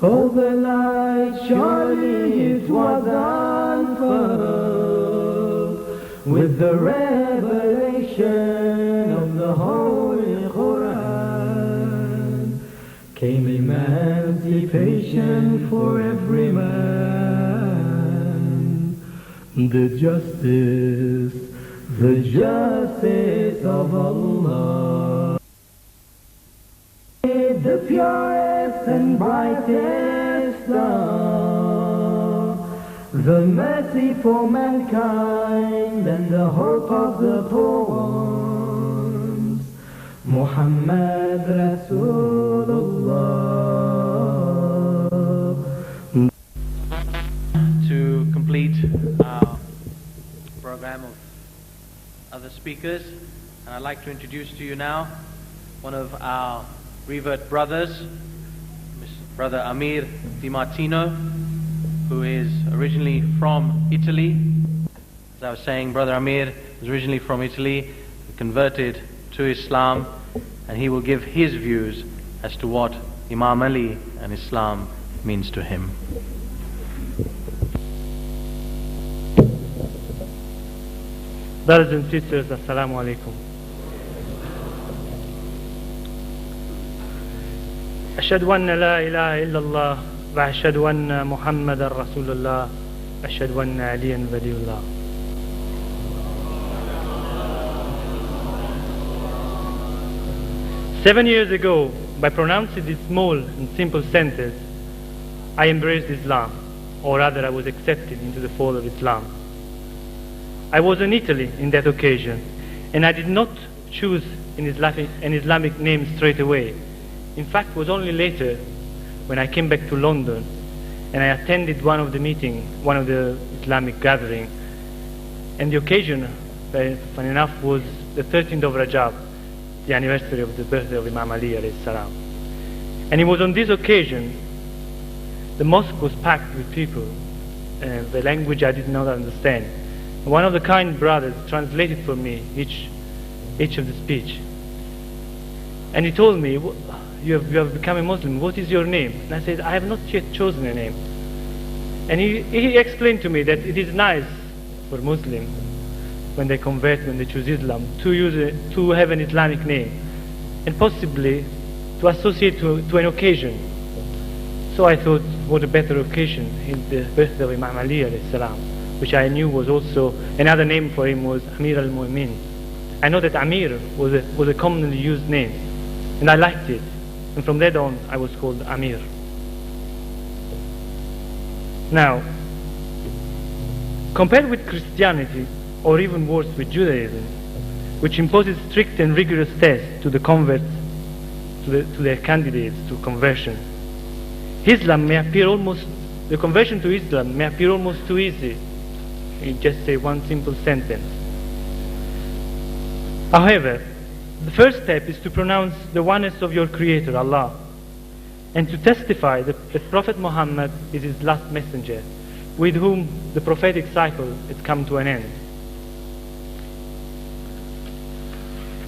Oh, the light, surely it was unfurled with the revelation of the Holy Quran. Came emancipation for every man. The justice of Allah. The purest and brightest star, the mercy for mankind and the hope of the poor ones, Muhammad Rasulullah. To complete our program of other speakers, and I'd like to introduce to you now one of our revert brothers, Brother Amir Di Martino, who is originally from Italy. As I was saying, Brother Amir is originally from Italy, converted to Islam, and he will give his views as to what Imam Ali and Islam means to him. Brothers and sisters, Assalamu alaikum. أشهد أن لا إله إلا الله وأشهد أن محمد رسول الله وأشهد أن عليا ولي الله. Seven years ago, by pronouncing this small and simple sentence, I embraced Islam, or rather I was accepted into the fold of Islam. I was in Italy in that occasion, and I did not choose an Islamic name straight away. In fact, it was only later, when I came back to London, and I attended one of the Islamic gathering, and the occasion, funny enough, was the 13th of Rajab, the anniversary of the birthday of Imam Ali alayhi salam. And it was on this occasion, the mosque was packed with people, the language I did not understand. One of the kind brothers translated for me each of the speech. And he told me, you have become a Muslim, what is your name? And I said, I have not yet chosen a name. And he explained to me that it is nice for Muslims, when they convert, when they choose Islam, to have an Islamic name, and possibly to associate to an occasion. So I thought, what a better occasion in the birthday of Imam Ali alayhi salam, which I knew was also, another name for him was Amir al-Mu'min. I know that Amir was a commonly used name, and I liked it. And from that on, I was called Amir. Now, compared with Christianity, or even worse with Judaism, which imposes strict and rigorous tests to the converts, to their candidates to conversion, the conversion to Islam may appear almost too easy. You just say one simple sentence. However, the first step is to pronounce the oneness of your Creator, Allah, and to testify that Prophet Muhammad is his last messenger, with whom the prophetic cycle has come to an end.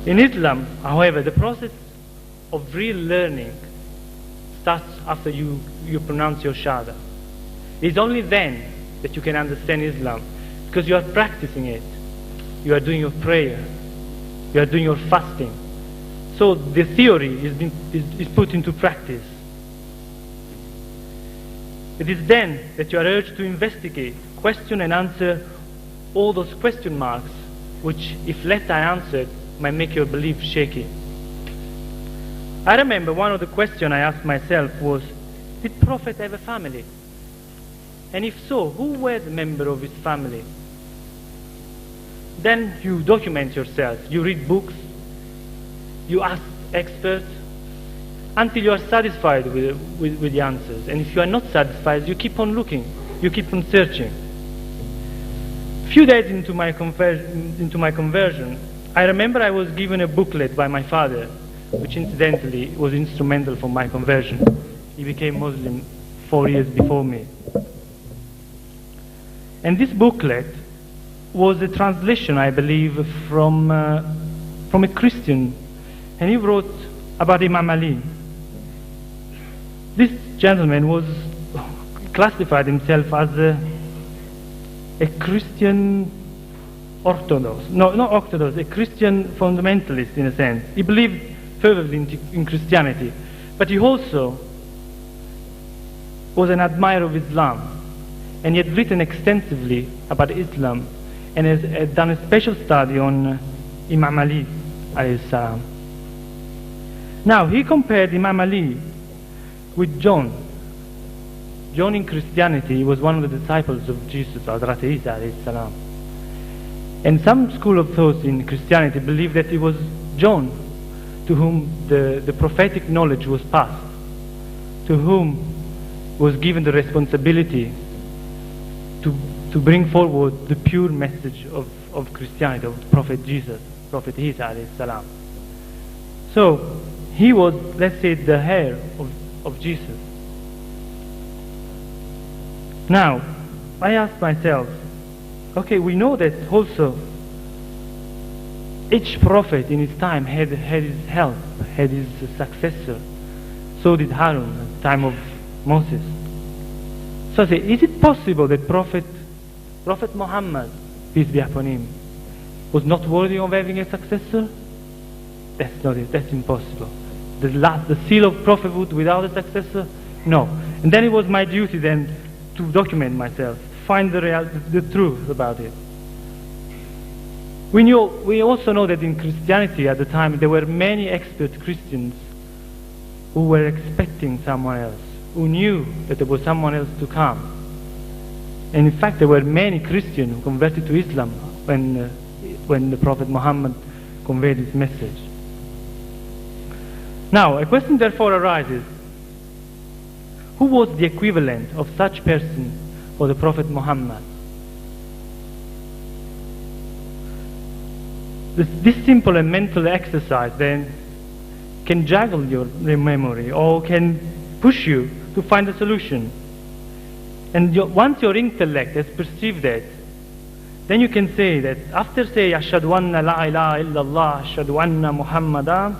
In Islam, however, the process of real learning starts after you pronounce your Shahada. It's only then that you can understand Islam, because you are practicing it. You are doing your prayer. You are doing your fasting. So the theory is put into practice. It is then that you are urged to investigate, question and answer all those question marks, which, if left unanswered, might make your belief shaky. I remember one of the questions I asked myself was, did Prophet have a family? And if so, who were the members of his family? Then you document yourself, you read books, you ask experts, until you are satisfied with the answers. And if you are not satisfied, you keep on looking, you keep on searching. A few days into my conversion, I remember I was given a booklet by my father, which incidentally was instrumental for my conversion. He became Muslim 4 years before me. And this booklet was a translation, I believe, from a Christian, and he wrote about Imam Ali. This gentleman was classified himself as a Christian Orthodox, no, not Orthodox, a Christian fundamentalist in a sense. He believed fervently in Christianity, but he also was an admirer of Islam, and he had written extensively about Islam and had done a special study on Imam Ali alayhi salam. Now he compared Imam Ali with John. John in Christianity was one of the disciples of Jesus, Hazrat Isa alayhi salam. And some school of thought in Christianity believe that it was John to whom the prophetic knowledge was passed, to whom was given the responsibility to bring forward the pure message of Christianity, of Prophet Jesus, Prophet Isa alayhi salam. So he was, let's say, the heir of Jesus. Now, I asked myself, okay, we know that also each prophet in his time had his help, had his successor. So did Harun at the time of Moses. So I say, is it possible that Prophet Muhammad, peace be upon him, was not worthy of having a successor? That's not it, that's impossible. The seal of prophethood without a successor? No. And then it was my duty then to document myself, find the truth about it. We also know that in Christianity at the time there were many expert Christians who were expecting someone else, who knew that there was someone else to come. And in fact there were many Christians who converted to Islam when the Prophet Muhammad conveyed his message. Now a question therefore arises, who was the equivalent of such person for the Prophet Muhammad? This simple and mental exercise then can juggle your memory or can push you to find a solution. And once your intellect has perceived that, then you can say that after say Ashhadu anna la ilaha illallah, Ashhadu anna Muhammadan,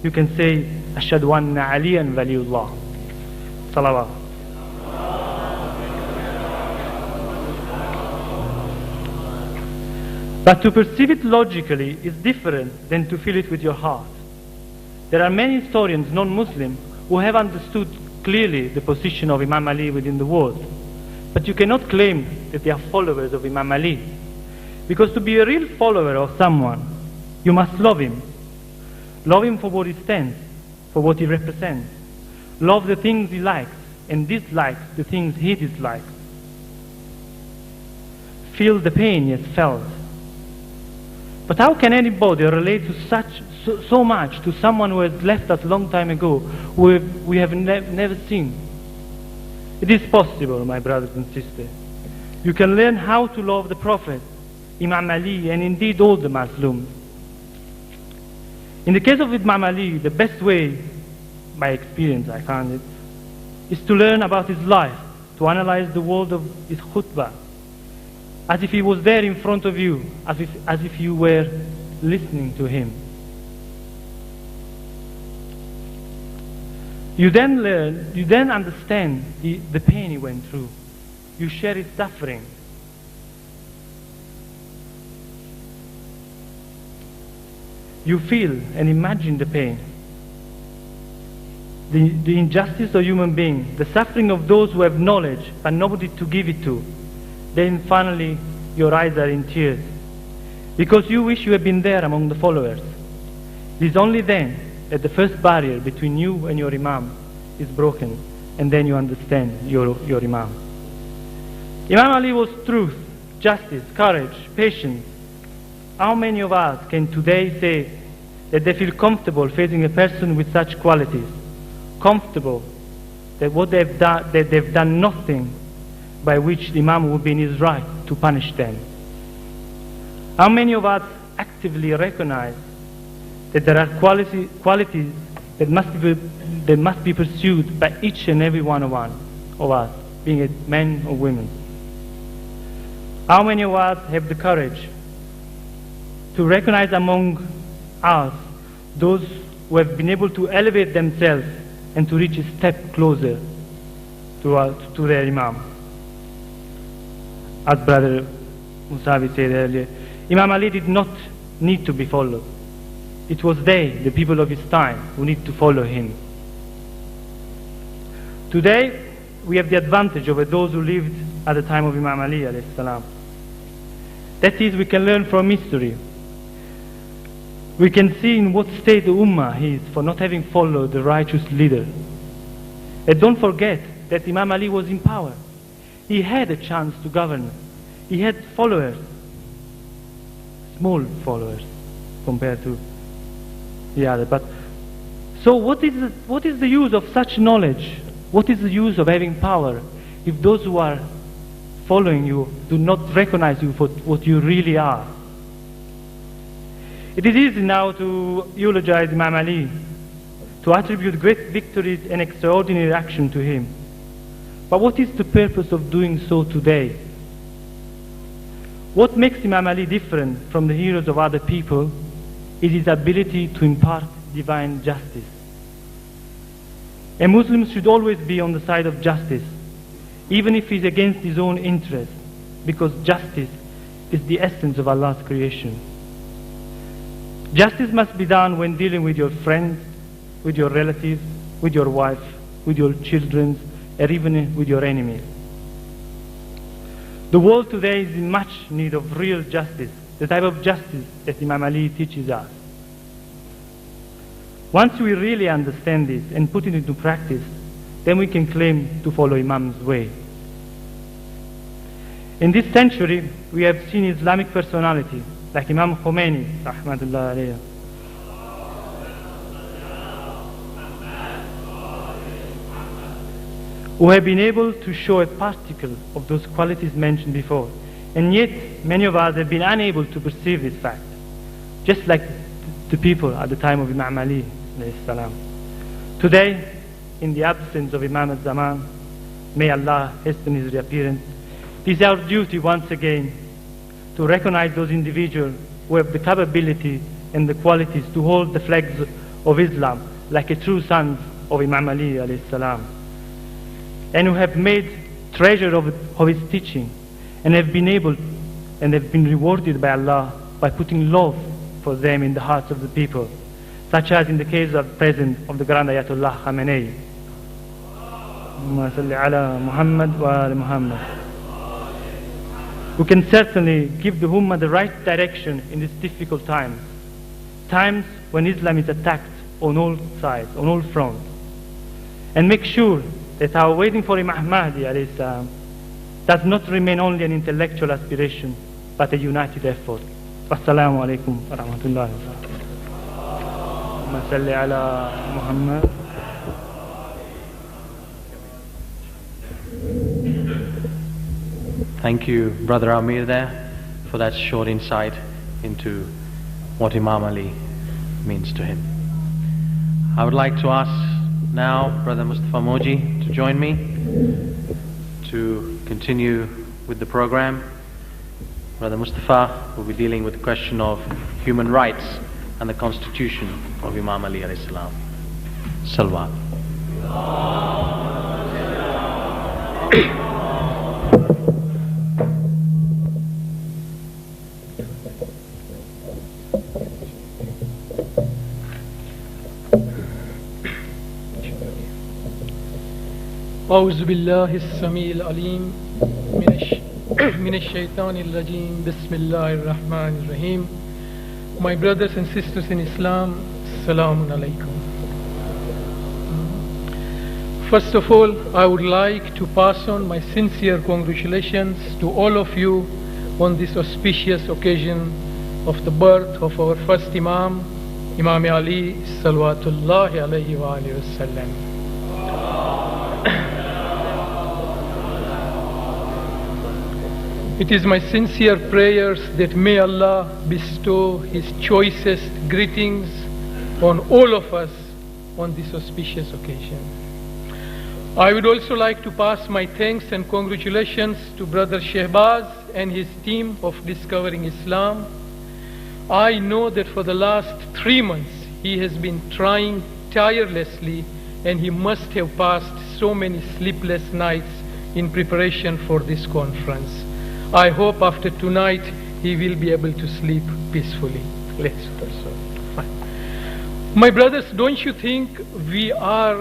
you can say Ashhadu anna Aliyan Waliullah. Salawat. But to perceive it logically is different than to feel it with your heart. There are many historians, non-Muslim, who have understood clearly the position of Imam Ali within the world. But you cannot claim that they are followers of Imam Ali. Because to be a real follower of someone, you must love him. Love him for what he stands, for what he represents. Love the things he likes and dislikes the things he dislikes. Feel the pain he has felt. But how can anybody relate to so much to someone who has left us a long time ago, who we have never seen? It is possible, my brothers and sisters. You can learn how to love the Prophet, Imam Ali, and indeed all the Muslims. In the case of Imam Ali, the best way, by experience I found it, is to learn about his life, to analyze the world of his khutbah, as if he was there in front of you, as if you were listening to him. You then learn, you then understand the pain he went through. You share his suffering. You feel and imagine the pain, the injustice of human beings, the suffering of those who have knowledge but nobody to give it to. Then finally your eyes are in tears because you wish you had been there among the followers. It is only then that the first barrier between you and your Imam is broken, and then you understand your Imam. Imam Ali was truth, justice, courage, patience. How many of us can today say that they feel comfortable facing a person with such qualities? Comfortable that what they've done nothing by which the Imam would be in his right to punish them. How many of us actively recognize that there are qualities that must be pursued by each and every one of us, being it men or women? How many of us have the courage to recognize among us those who have been able to elevate themselves and to reach a step closer to their Imam. As Brother Musavi said earlier, Imam Ali did not need to be followed. It was they, the people of his time, who need to follow him. Today, we have the advantage over those who lived at the time of Imam Ali alayhi salam. That is, we can learn from history. We can see in what state the Ummah is for not having followed the righteous leader. And don't forget that Imam Ali was in power. He had a chance to govern. He had followers, small followers compared to the other. But so what is the use of such knowledge? What is the use of having power if those who are following you do not recognize you for what you really are? It is easy now to eulogize Imam Ali, to attribute great victories and extraordinary action to him. But what is the purpose of doing so today? What makes Imam Ali different from the heroes of other people is his ability to impart divine justice. A Muslim should always be on the side of justice, even if he's against his own interest, because justice is the essence of Allah's creation. Justice must be done when dealing with your friends, with your relatives, with your wife, with your children, or even with your enemies. The world today is in much need of real justice, the type of justice that Imam Ali teaches us. Once we really understand this and put it into practice, then we can claim to follow Imam's way. In this century, we have seen Islamic personality like Imam Khomeini, rahmatullah alayhi, who have been able to show a particle of those qualities mentioned before. And yet, many of us have been unable to perceive this fact, just like the people at the time of Imam Ali alayhi salam. Today, in the absence of Imam al-Zaman, may Allah hasten his reappearance, it is our duty once again to recognize those individuals who have the capability and the qualities to hold the flags of Islam like a true son of Imam Ali alayhi salam, and who have made treasure of his teaching and have been able and have been rewarded by Allah by putting love for them in the hearts of the people, such as in the case of present of the Grand Ayatollah Khamenei. Allahumma salli ala Muhammad wa ala Muhammad, who can certainly give the Ummah the right direction in these difficult times, times when Islam is attacked on all sides, on all fronts, and make sure that our waiting for Imam Mahdi alayhi salam does not remain only an intellectual aspiration, but a united effort. Wassalamu alaikum wa rahmatullahi wa barakatuh. Allahumma salli ala Muhammad. Thank you, Brother Amir, there, for that short insight into what Imam Ali means to him. I would like to ask now Brother Mustafa Moji to join me to continue with the program. Brother Mustafa will be dealing with the question of human rights and the constitution of Imam Ali alayhi salam. Salwa. أعوذ بالله السميع العليم من الشيطان الرجيم بسم الله الرحمن الرحيم. My brothers and sisters in Islam, Assalamu alaikum. First of all, I would like to pass on my sincere congratulations to all of you on this auspicious occasion of the birth of our first Imam, Imam Ali salawatullahi alayhi wa alihi wasallam. It is my sincere prayers that may Allah bestow His choicest greetings on all of us on this auspicious occasion. I would also like to pass my thanks and congratulations to Brother Shehbaz and his team of Discovering Islam. I know that for the last 3 months he has been trying tirelessly, and he must have passed so many sleepless nights in preparation for this conference. I hope after tonight he will be able to sleep peacefully. Let's also. My brothers, don't you think we are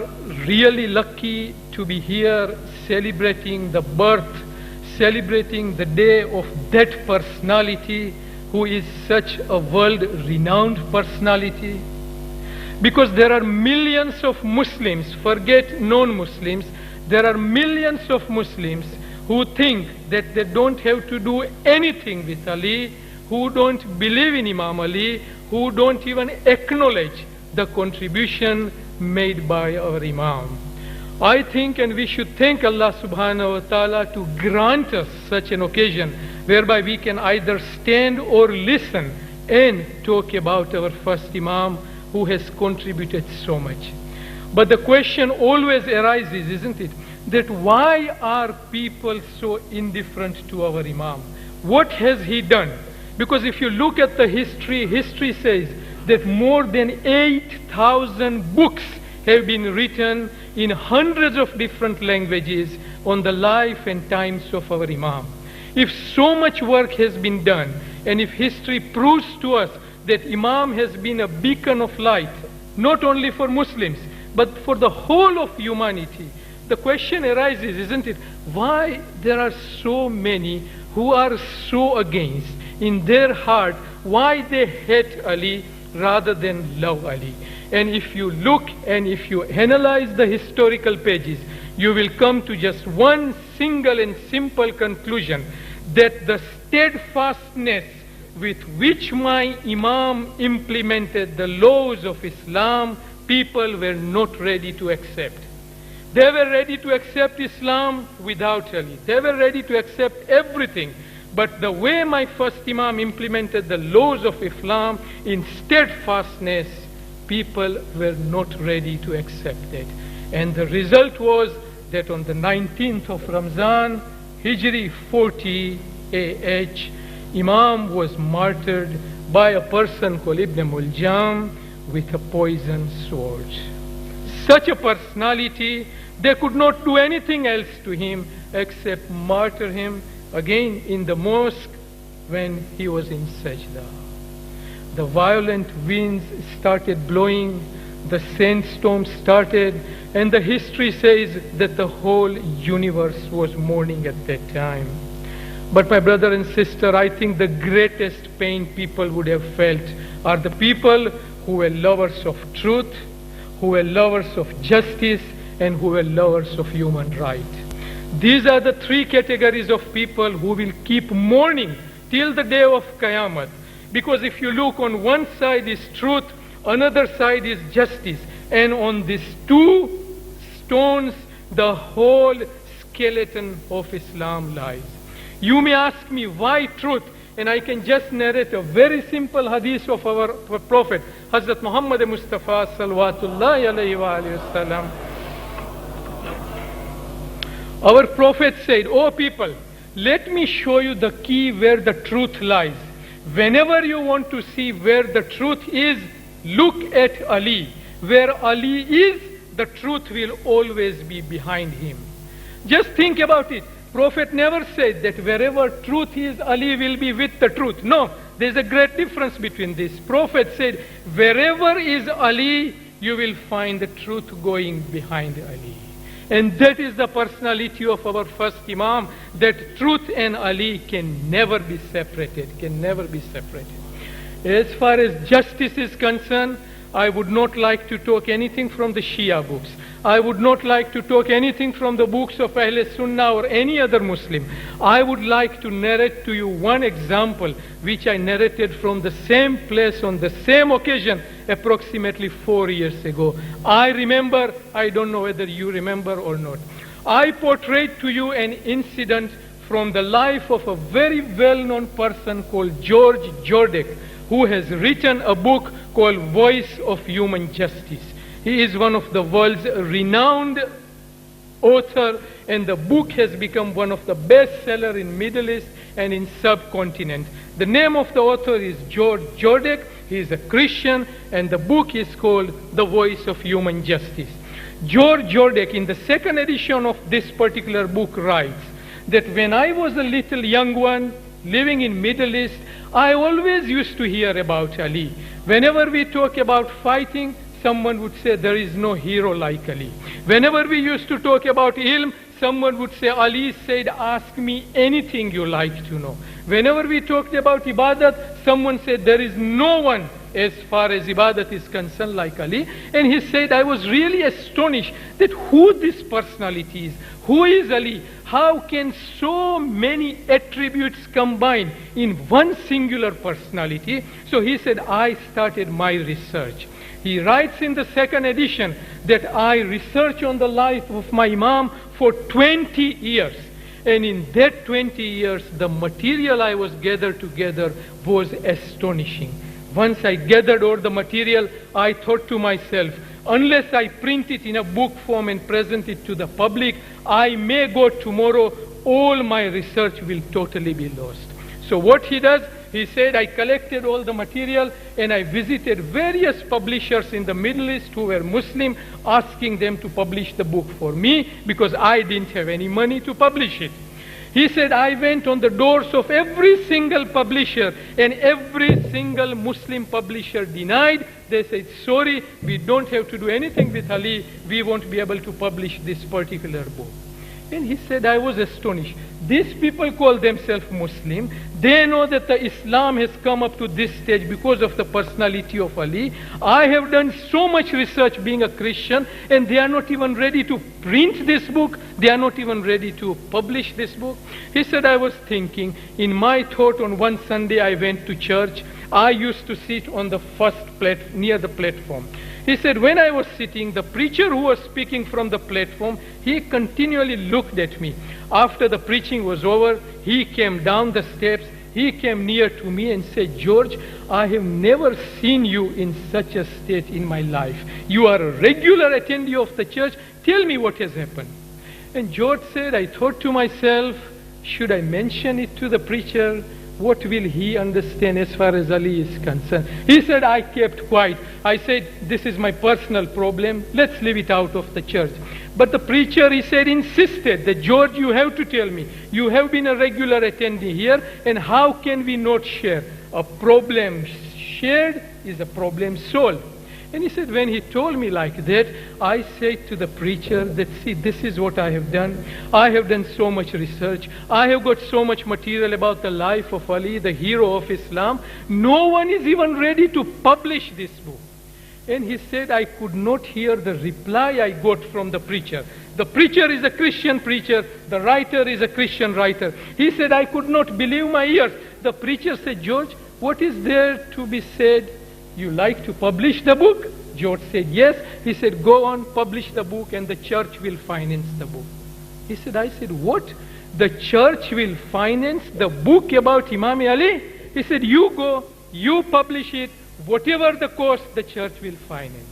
really lucky to be here celebrating the birth, celebrating the day of that personality who is such a world-renowned personality? Because there are millions of Muslims, forget non-Muslims, there are millions of Muslims who think that they don't have to do anything with Ali, who don't believe in Imam Ali, who don't even acknowledge the contribution made by our Imam. I think, and we should thank Allah subhanahu wa ta'ala to grant us such an occasion whereby we can either stand or listen and talk about our first Imam who has contributed so much. But the question always arises, isn't it, that why are people so indifferent to our Imam? What has he done? Because if you look at the history says that more than 8,000 books have been written in hundreds of different languages on the life and times of our Imam. If so much work has been done, and if history proves to us that Imam has been a beacon of light, not only for Muslims, but for the whole of humanity, the question arises, isn't it, why there are so many who are so against, in their heart, why they hate Ali rather than love Ali? And if you look and if you analyze the historical pages, you will come to just one single and simple conclusion, that the steadfastness with which my Imam implemented the laws of Islam, people were not ready to accept. They were ready to accept Islam without Ali. They were ready to accept everything. But the way my first Imam implemented the laws of Islam in steadfastness, people were not ready to accept it. And the result was that on the 19th of Ramzan, Hijri 40 AH, Imam was martyred by a person called Ibn Muljam with a poisoned sword. Such a personality, they could not do anything else to him except martyr him again in the mosque when he was in sajda. The violent winds started blowing, the sandstorm started, and the history says that the whole universe was mourning at that time. But my brother and sister, I think the greatest pain people would have felt are the people who were lovers of truth, who were lovers of justice, and who were lovers of human rights. These are the three categories of people who will keep mourning till the day of Qiyamah. Because if you look, on one side is truth, another side is justice, and on these two stones the whole skeleton of Islam lies. You may ask me why truth, and I can just narrate a very simple hadith of our Prophet, Hazrat Muhammad Mustafa salawatullahi alayhi wa sallam. Our Prophet said, "O people, let me show you the key where the truth lies. Whenever you want to see where the truth is, look at Ali. Where Ali is, the truth will always be behind him." Just think about it. Prophet never said that wherever truth is, Ali will be with the truth. No, there's a great difference between this. Prophet said, wherever is Ali, you will find the truth going behind Ali. And that is the personality of our first Imam, that truth and Ali can never be separated, can never be separated. As far as justice is concerned, I would not like to talk anything from the Shia books. I would not like to talk anything from the books of Ahl Sunnah or any other Muslim. I would like to narrate to you one example which I narrated from the same place on the same occasion approximately 4 years ago. I remember, I don't know whether you remember or not. I portrayed to you an incident from the life of a very well-known person called George Jordek, who has written a book called Voice of Human Justice. He is one of the world's renowned author, and the book has become one of the bestsellers in Middle East and in subcontinent. The name of the author is George Jordek. He is a Christian, and the book is called The Voice of Human Justice. George Jordek, in the second edition of this particular book, writes that when I was a little young one, living in Middle East, I always used to hear about Ali. Whenever we talk about fighting, someone would say there is no hero like Ali. Whenever we used to talk about ilm, someone would say, Ali said, ask me anything you like to know. Whenever we talked about ibadat, someone said, there is no one as far as ibadat is concerned like Ali. And he said, I was really astonished that who this personality is. Who is Ali? How can so many attributes combine in one singular personality? So he said, I started my research. He writes in the second edition that I researched on the life of my Imam for 20 years. And in that 20 years, the material I was gathered together was astonishing. Once I gathered all the material, I thought to myself, unless I print it in a book form and present it to the public, I may go tomorrow, all my research will totally be lost. So what he does, he said, I collected all the material and I visited various publishers in the Middle East who were Muslim, asking them to publish the book for me because I didn't have any money to publish it. He said, I went on the doors of every single publisher and every single Muslim publisher denied. They said, sorry, we don't have to do anything with Ali. We won't be able to publish this particular book. And he said, I was astonished. These people call themselves Muslim. They know that the Islam has come up to this stage because of the personality of Ali. I have done so much research being a Christian, and they are not even ready to print this book. They are not even ready to publish this book. He said, I was thinking, in my thought on one Sunday I went to church. I used to sit on the near the platform. He said, when I was sitting, the preacher who was speaking from the platform, he continually looked at me. After the preaching was over, he came down the steps, he came near to me and said, George, I have never seen you in such a state in my life. You are a regular attendee of the church. Tell me what has happened. And George said, I thought to myself, should I mention it to the preacher? What will he understand as far as Ali is concerned? He said, I kept quiet. I said, this is my personal problem. Let's leave it out of the church. But the preacher, he said, insisted that, George, you have to tell me. You have been a regular attendee here, and how can we not share? A problem shared is a problem solved. And he said, when he told me like that, I said to the preacher that, see, this is what I have done. I have done so much research. I have got so much material about the life of Ali, the hero of Islam. No one is even ready to publish this book. And he said, I could not hear the reply I got from the preacher. The preacher is a Christian preacher. The writer is a Christian writer. He said, I could not believe my ears. The preacher said, George, what is there to be said? You like to publish the book? George said, yes. He said, go on, publish the book and the church will finance the book. He said, I said, what? The church will finance the book about Imam Ali? He said, you go, you publish it, whatever the cost, the church will finance.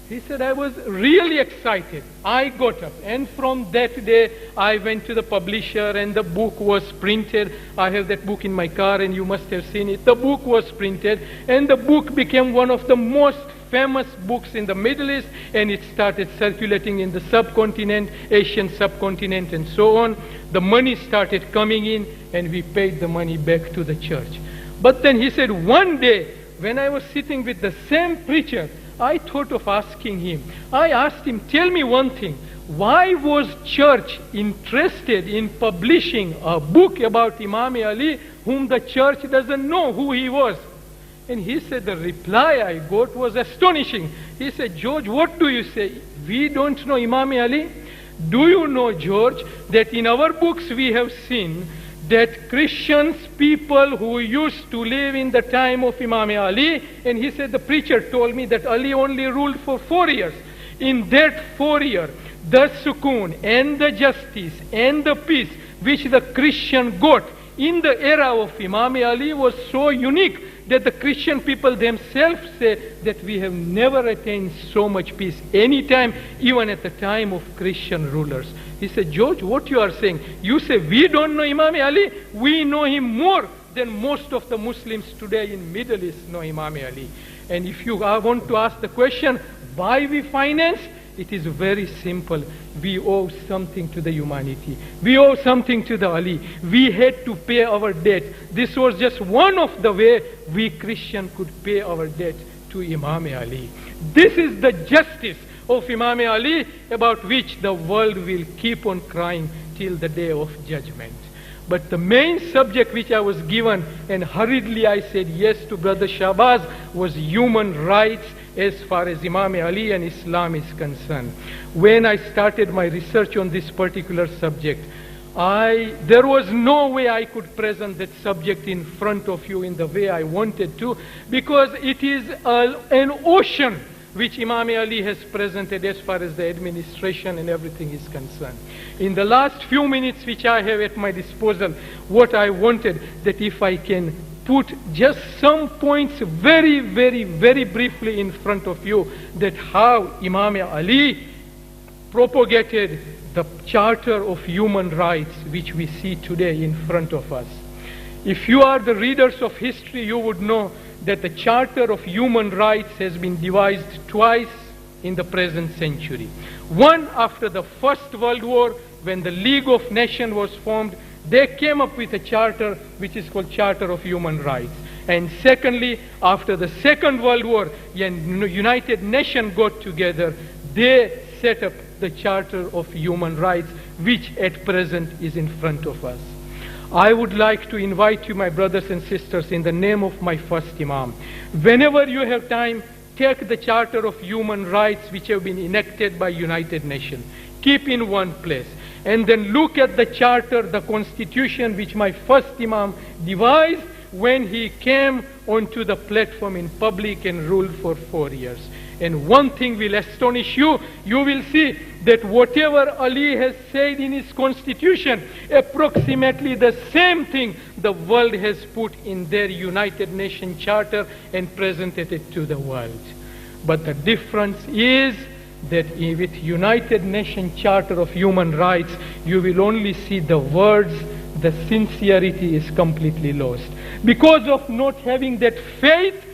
He said, I was really excited. I got up, and from that day, I went to the publisher, and the book was printed. I have that book in my car, and you must have seen it. The book was printed, and the book became one of the most famous books in the Middle East, and it started circulating in the subcontinent, Asian subcontinent, and so on. The money started coming in, and we paid the money back to the church. But then he said, one day, when I was sitting with the same preacher, I thought of asking him. I asked him, tell me one thing. Why was church interested in publishing a book about Imam Ali whom the church doesn't know who he was? And he said, the reply I got was astonishing. He said, George, what do you say? We don't know Imam Ali? Do you know, George, that in our books we have seen that Christians, people who used to live in the time of Imam Ali, and he said, the preacher told me that Ali only ruled for 4 years. In that 4 years, the sukoon and the justice and the peace which the Christian got in the era of Imam Ali was so unique that the Christian people themselves say that we have never attained so much peace anytime, even at the time of Christian rulers. He said, George, what you are saying? You say we don't know Imam Ali? We know him more than most of the Muslims today in Middle East know Imam Ali. And if you want to ask the question, why we finance? It is very simple. We owe something to the humanity. We owe something to the Ali. We had to pay our debt. This was just one of the way we Christian could pay our debt to Imam Ali. This is the justice of Imam Ali, about which the world will keep on crying till the day of judgment. But the main subject which I was given, and hurriedly I said yes to Brother Shahbaz, was human rights as far as Imam Ali and Islam is concerned. When I started my research on this particular subject, there was no way I could present that subject in front of you in the way I wanted to, because it is an ocean which Imam Ali has presented as far as the administration and everything is concerned. In the last few minutes which I have at my disposal, what I wanted, that if I can put just some points very, very, very briefly in front of you, that how Imam Ali propagated the Charter of Human Rights which we see today in front of us. If you are the readers of history, you would know that the Charter of Human Rights has been devised twice in the present century. One after the First World War, when the League of Nations was formed, they came up with a charter which is called Charter of Human Rights. And secondly, after the Second World War, when United Nations got together, they set up the Charter of Human Rights, which at present is in front of us. I would like to invite you, my brothers and sisters, in the name of my first Imam, whenever you have time, take the Charter of Human Rights which have been enacted by United Nations, keep in one place, and then look at the Charter, the Constitution which my first Imam devised when he came onto the platform in public and ruled for 4 years. And one thing will astonish you, you will see that whatever Ali has said in his constitution, approximately the same thing the world has put in their United Nations Charter and presented it to the world. But the difference is that with United Nations Charter of Human Rights, you will only see the words, the sincerity is completely lost. Because of not having that faith,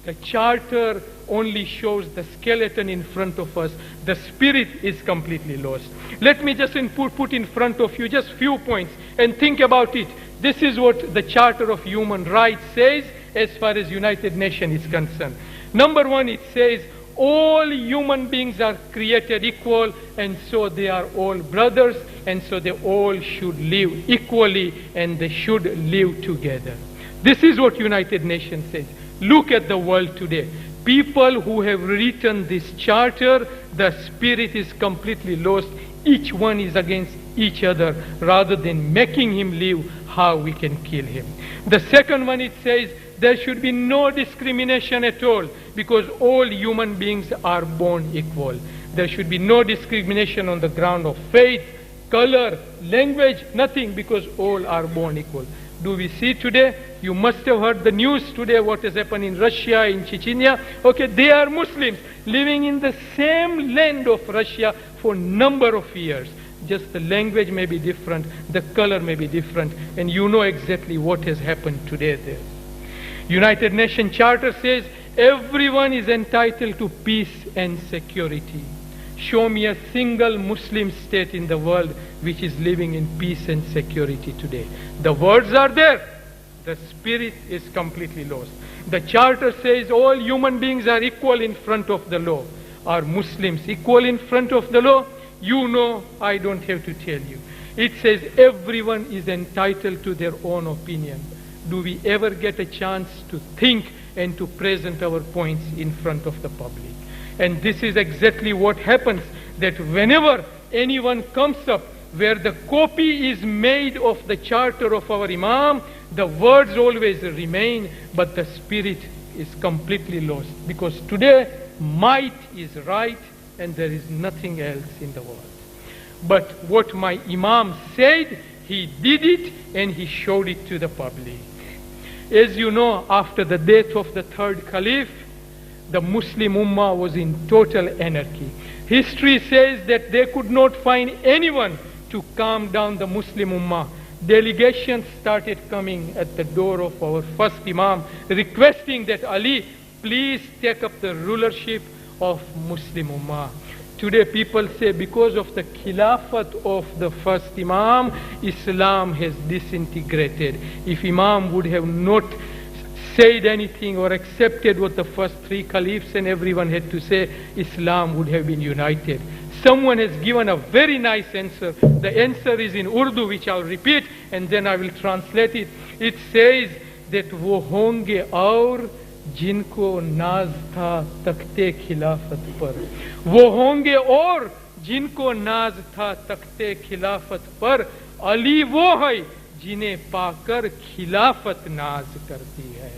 the Charter only shows the skeleton in front of us. The spirit is completely lost. Let me just put in front of you just few points and think about it. This is what the Charter of Human Rights says as far as United Nations is concerned. Number one, it says all human beings are created equal, and so they are all brothers, and so they all should live equally and they should live together. This is what United Nations says. Look at the world today. People who have written this charter, the spirit is completely lost. Each one is against each other. Rather than making him live, how we can kill him. The second one, it says there should be no discrimination at all, because all human beings are born equal. There should be no discrimination on the ground of faith, color, language, nothing, because all are born equal. Do we see today? You must have heard the news today, what has happened in Russia, in Chechnya. Okay, they are Muslims living in the same land of Russia for a number of years. Just the language may be different, the color may be different, and you know exactly what has happened today there. United Nations Charter says everyone is entitled to peace and security. Show me a single Muslim state in the world which is living in peace and security today. The words are there. The spirit is completely lost. The Charter says all human beings are equal in front of the law. Are Muslims equal in front of the law? You know, I don't have to tell you. It says everyone is entitled to their own opinion. Do we ever get a chance to think and to present our points in front of the public? And this is exactly what happens, that whenever anyone comes up where the copy is made of the charter of our Imam, the words always remain, but the spirit is completely lost. Because today, might is right and there is nothing else in the world. But what my Imam said, he did it and he showed it to the public. As you know, after the death of the third Caliph, the Muslim Ummah was in total anarchy. History says that they could not find anyone to calm down the Muslim Ummah. Delegations started coming at the door of our first Imam, requesting that Ali, please take up the rulership of Muslim Ummah. Today people say because of the Khilafat of the first Imam, Islam has disintegrated. If Imam would have not said anything or accepted what the first three caliphs and everyone had to say, Islam would have been united. Someone has given a very nice answer. The answer is in Urdu, which I'll repeat, and then I will translate it. It says that वो होंगे और जिनको नाज था तख्ते खिलाफत पर, वो होंगे और जिनको नाज था तख्ते खिलाफत पर, अली वो है जिन्हें पाकर खिलाफत नाज करती है.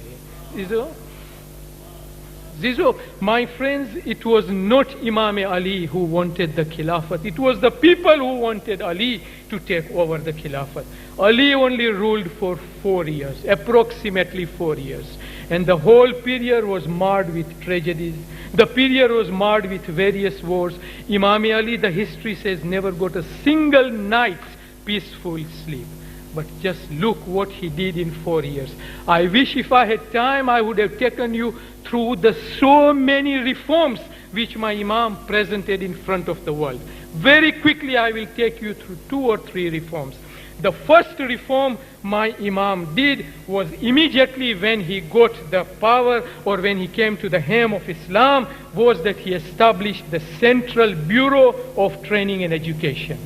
Zizo, my friends, it was not Imam Ali who wanted the Khilafat. It was the people who wanted Ali to take over the Khilafat. Ali only ruled for 4 years, approximately 4 years. And the whole period was marred with tragedies. The period was marred with various wars. Imam Ali, the history says, never got a single night's peaceful sleep. But just look what he did in 4 years. I wish if I had time, I would have taken you through the so many reforms which my Imam presented in front of the world. Very quickly, I will take you through 2 or 3 reforms. The first reform my Imam did was immediately when he got the power, or when he came to the helm of Islam, was that he established the Central Bureau of Training and Education.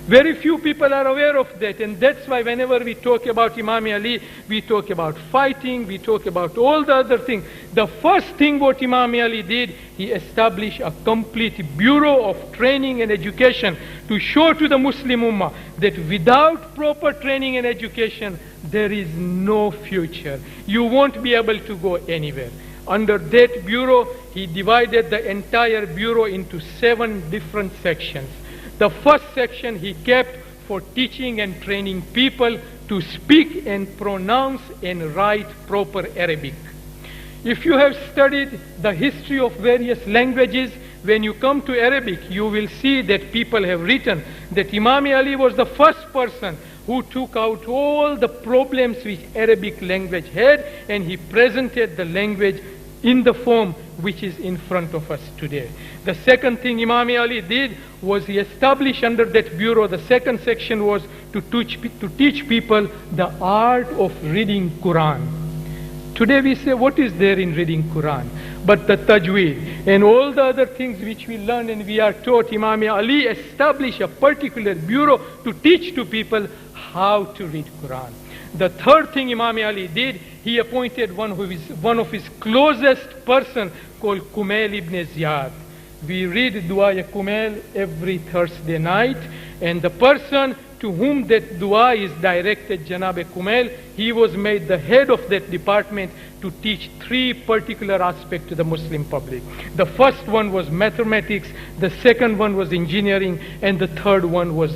Very few people are aware of that, and that's why whenever we talk about Imam Ali, we talk about fighting, we talk about all the other things. The first thing what Imam Ali did, he established a complete bureau of training and education to show to the Muslim Ummah that without proper training and education, there is no future. You won't be able to go anywhere. Under that bureau, he divided the entire bureau into 7 different sections. The first section he kept for teaching and training people to speak and pronounce and write proper Arabic. If you have studied the history of various languages, when you come to Arabic, you will see that people have written that Imam Ali was the first person who took out all the problems which Arabic language had, and he presented the language in the form which is in front of us today. The second thing Imam Ali did was he established under that bureau, the second section was to teach people the art of reading Quran. Today we say, what is there in reading Quran? But the tajweed and all the other things which we learn and we are taught, Imam Ali established a particular bureau to teach to people how to read Quran. The third thing Imam Ali did, he appointed one of his closest person called Kumail ibn Ziyad. We read Dua Kumail every Thursday night, and the person to whom that dua is directed, Janab Kumail, he was made the head of that department to teach 3 particular aspects to the Muslim public. The first one was mathematics, the second one was engineering, and the third one was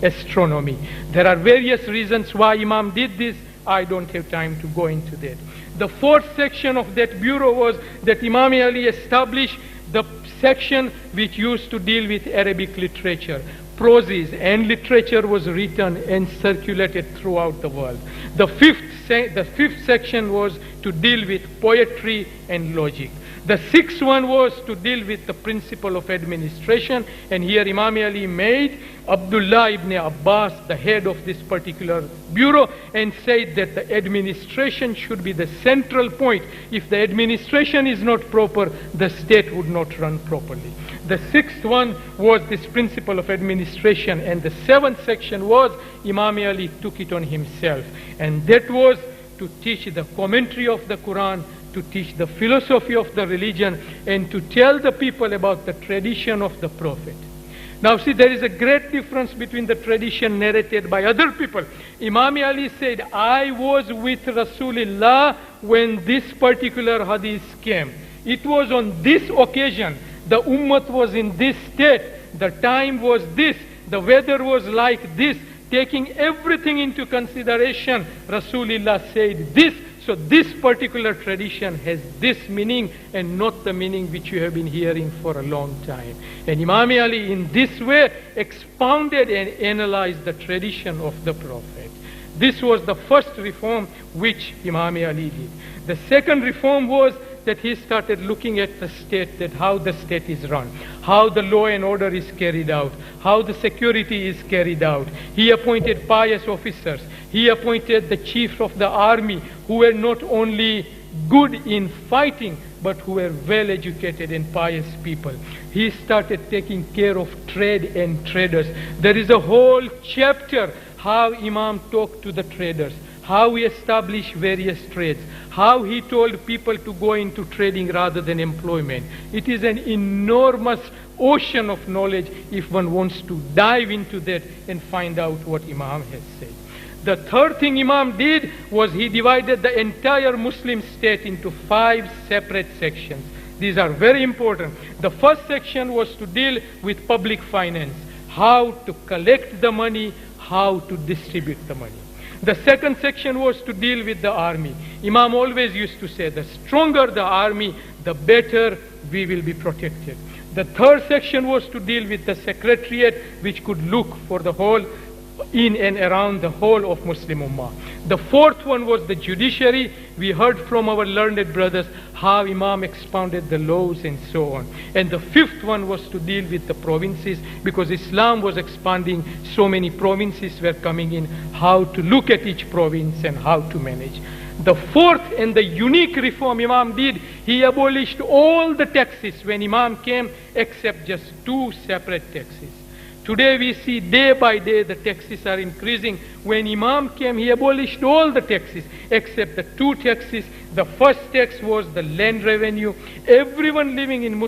astronomy. There are various reasons why Imam did this. I don't have time to go into that. The fourth section of that bureau was that Imam Ali established the section which used to deal with Arabic literature. Prose and literature was written and circulated throughout the world. The fifth section was to deal with poetry and logic. The sixth one was to deal with the principle of administration, and here Imam Ali made Abdullah ibn Abbas the head of this particular bureau and said that the administration should be the central point. If the administration is not proper, the state would not run properly. The sixth one was this principle of administration, and the seventh section was Imam Ali took it on himself, and that was to teach the commentary of the Quran, to teach the philosophy of the religion, and to tell the people about the tradition of the Prophet. Now see, there is a great difference between the tradition narrated by other people. Imam Ali said, I was with Rasulullah when this particular hadith came. It was on this occasion. The ummah was in this state. The time was this. The weather was like this. Taking everything into consideration, Rasulullah said this. So this particular tradition has this meaning and not the meaning which you have been hearing for a long time. And Imam Ali in this way expounded and analyzed the tradition of the Prophet. This was the first reform which Imam Ali did. The second reform was that he started looking at the state, that how the state is run, how the law and order is carried out, how the security is carried out. He appointed pious officers. He appointed the chief of the army, who were not only good in fighting, but who were well educated and pious people. He started taking care of trade and traders. There is a whole chapter how Imam talked to the traders, how he established various trades, how he told people to go into trading rather than employment. It is an enormous ocean of knowledge if one wants to dive into that and find out what Imam has said. The third thing Imam did was he divided the entire Muslim state into 5 separate sections. These are very important. The first section was to deal with public finance, how to collect the money, how to distribute the money. The second section was to deal with the army. Imam always used to say, the stronger the army, the better we will be protected. The third section was to deal with the secretariat, which could look for the whole, in and around the whole of Muslim Ummah. The fourth one was the judiciary. We heard from our learned brothers how Imam expounded the laws and so on. And the fifth one was to deal with the provinces, because Islam was expanding, so many provinces were coming in, how to look at each province and how to manage. The fourth and the unique reform Imam did, he abolished all the taxes when Imam came, except just 2 separate taxes. Today we see day by day the taxes are increasing. When Imam came, he abolished all the taxes except the 2 taxes. The first tax was the land revenue. Everyone living in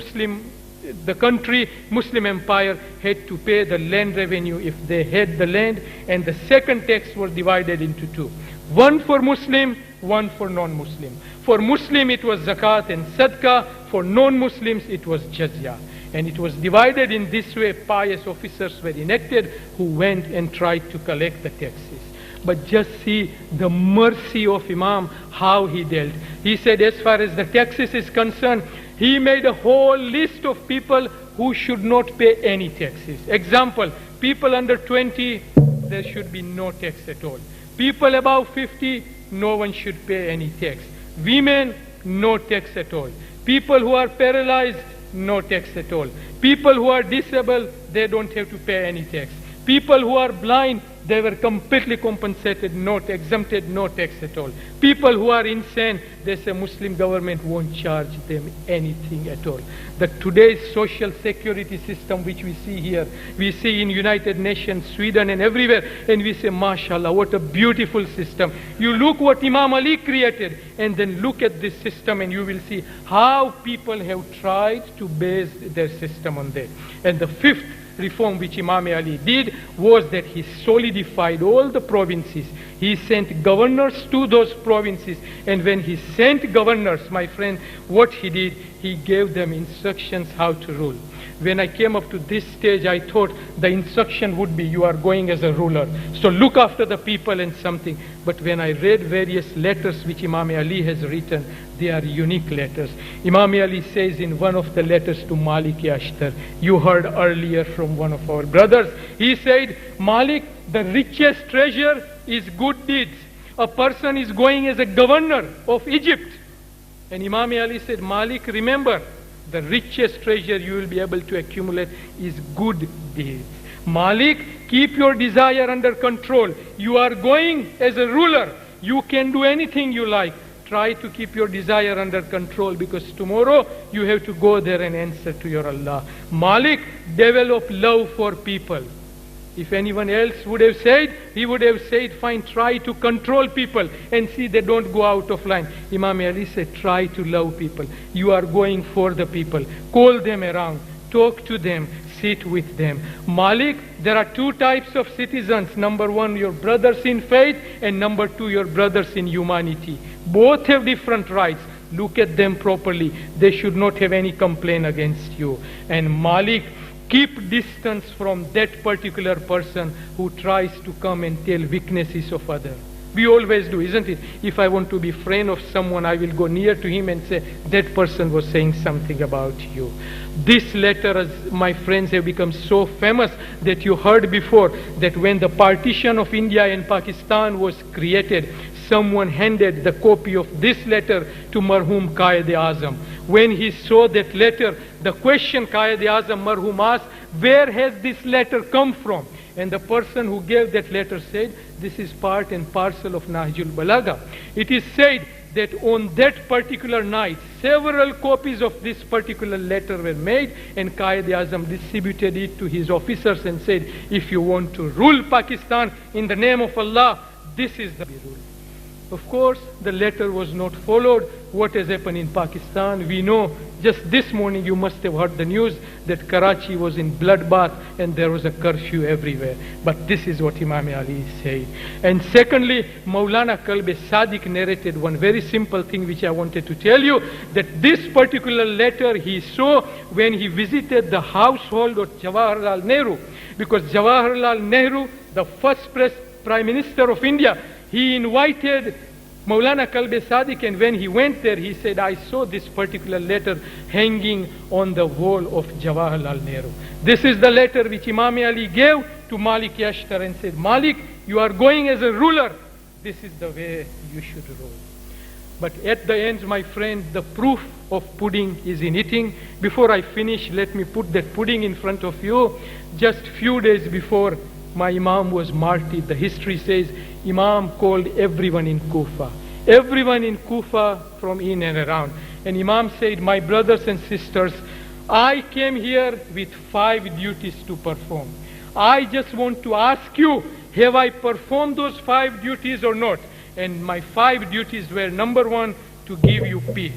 the country, Muslim empire, had to pay the land revenue if they had the land. And the second tax was divided into 2. One for Muslim, one for non-Muslim. For Muslim it was zakat and sadaqah. For non-Muslims it was jizya. And it was divided in this way. Pious officers were elected who went and tried to collect the taxes. But just see the mercy of Imam, how he dealt. He said, as far as the taxes is concerned, he made a whole list of people who should not pay any taxes. Example, people under 20, there should be no tax at all. People above 50, no one should pay any tax. Women, no tax at all. People who are paralyzed, no tax at all. People who are disabled, they don't have to pay any tax. People who are blind, they were completely compensated, exempted, no tax at all. People who are insane, they say Muslim government won't charge them anything at all. Today's social security system which we see here, we see in United Nations, Sweden and everywhere, and we say, mashallah, what a beautiful system. You look what Imam Ali created, and then look at this system and you will see how people have tried to base their system on that. And the fifth reform which Imam Ali did was that he solidified all the provinces. He sent governors to those provinces, and when he sent governors, my friend, what he did, he gave them instructions how to rule. When I came up to this stage, I thought the instruction would be, you are going as a ruler, so look after the people and something. But when I read various letters which Imam Ali has written, they are unique letters. Imam Ali says in one of the letters to Malik Ashtar, you heard earlier from one of our brothers, he said, Malik, the richest treasure is good deeds. A person is going as a governor of Egypt. And Imam Ali said, Malik, remember, the richest treasure you will be able to accumulate is good deeds. Malik, keep your desire under control. You are going as a ruler. You can do anything you like. Try to keep your desire under control, because tomorrow you have to go there and answer to your Allah. Malik, develop love for people. If anyone else would have said, he would have said, fine, try to control people and see they don't go out of line. Imam Ali said, try to love people. You are going for the people. Call them around. Talk to them. Sit with them. Malik, there are 2 types of citizens. Number 1, your brothers in faith, and number 2, your brothers in humanity. Both have different rights. Look at them properly. They should not have any complaint against you. And Malik, keep distance from that particular person who tries to come and tell weaknesses of others. We always do, isn't it? If I want to be friend of someone, I will go near to him and say, that person was saying something about you. This letter, as my friends, have become so famous that you heard before that when the partition of India and Pakistan was created, someone handed the copy of this letter to Marhum Qaid-e-Azam. When he saw that letter, the question Qaid-e-Azam Marhum asked, where has this letter come from? And the person who gave that letter said, this is part and parcel of Nahjul Balagha. It is said that on that particular night, several copies of this particular letter were made, and Qaid-e-Azam distributed it to his officers and said, if you want to rule Pakistan in the name of Allah, this is the rule. Of course, the letter was not followed. What has happened in Pakistan? We know just this morning you must have heard the news that Karachi was in bloodbath and there was a curfew everywhere. But this is what Imam Ali said. And secondly, Maulana Kalb Sadiq narrated one very simple thing which I wanted to tell you, that this particular letter he saw when he visited the household of Jawaharlal Nehru. Because Jawaharlal Nehru, the first Prime Minister of India, he invited Maulana Kalb Sadiq, and when he went there, he said, I saw this particular letter hanging on the wall of Jawaharlal Nehru. This is the letter which Imam Ali gave to Malik Yashtar and said, Malik, you are going as a ruler. This is the way you should rule. But at the end, my friend, the proof of pudding is in eating. Before I finish, let me put that pudding in front of you. Just few days before my Imam was martyred, the history says Imam called everyone in Kufa. Everyone in Kufa from in and around. And Imam said, my brothers and sisters, I came here with 5 duties to perform. I just want to ask you, have I performed those 5 duties or not? And my 5 duties were, number 1, to give you peace.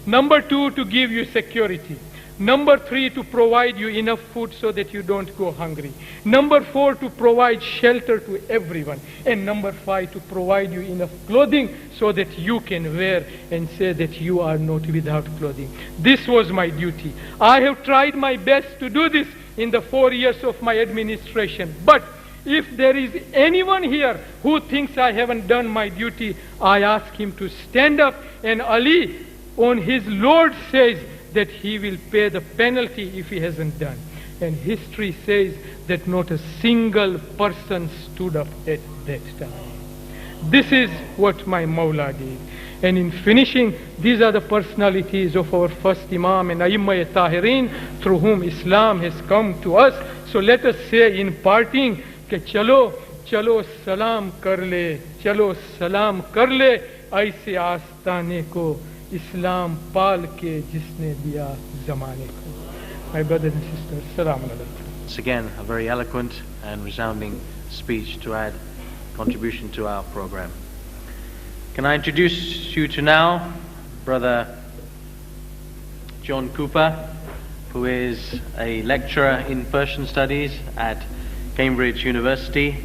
Number 2, to give you security. Number 3, to provide you enough food so that you don't go hungry. Number 4, to provide shelter to everyone. And number 5, to provide you enough clothing so that you can wear and say that you are not without clothing. This was my duty. I have tried my best to do this in the 4 years of my administration. But if there is anyone here who thinks I haven't done my duty, I ask him to stand up. And Ali, on his Lord, says that he will pay the penalty if he hasn't done. And history says that not a single person stood up at that time. This is what my Mawla did. And in finishing, these are the personalities of our first Imam and Aimma Tahirin, through whom Islam has come to us. So let us say in parting, कि चलो चलो सलाम कर ले, चलो सलाम कर ले ऐसे आस्ताने को इस्लाम पाल के जिसने दिया ज़माने को. My brothers and sisters, salam alaikum. Once again, a very eloquent and resounding speech to add contribution to our program. Can I introduce you to now Brother John Cooper, who is a lecturer in Persian studies at Cambridge University,